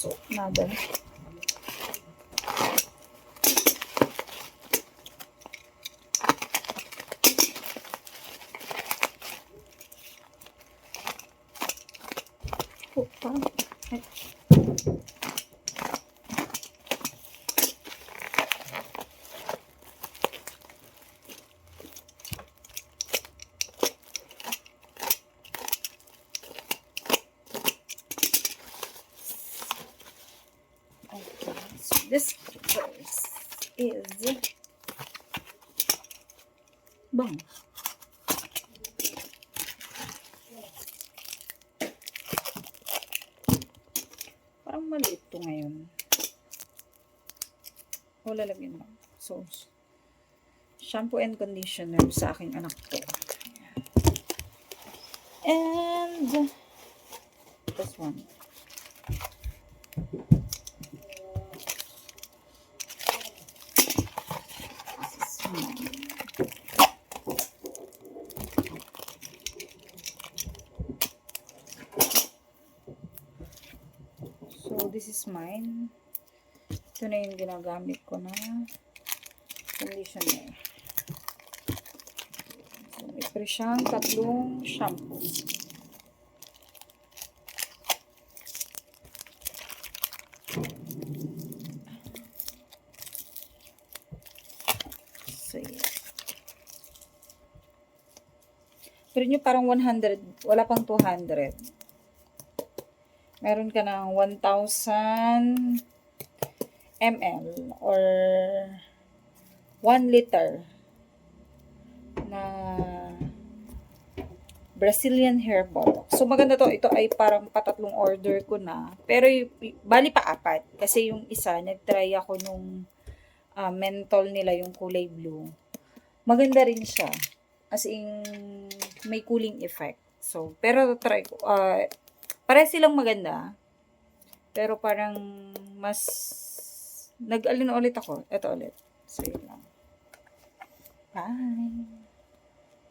soap natin. This first is bang. Parang maliit to ngayon. O lalagyan lang. So, shampoo and conditioner sa aking anak ko. And this one. So, this is mine. Ito na yung ginagamit ko na conditioner. So, may pre siyang 3 shampoo. So, yeah. Pero nyo parang 100, wala pang 200. Meron ka ng 1,000 ml or 1 liter na Brazilian hair ball. So, maganda to. Ito ay parang patatlong order ko na. Pero, bali pa 4. Kasi yung isa, nag-try ako nung menthol nila, yung kulay blue. Maganda rin siya. As in, may cooling effect. So, pero try ko. Pare silang maganda. Pero parang mas nag-alin ulit ako. Ito ulit. So, yun lang. Bye!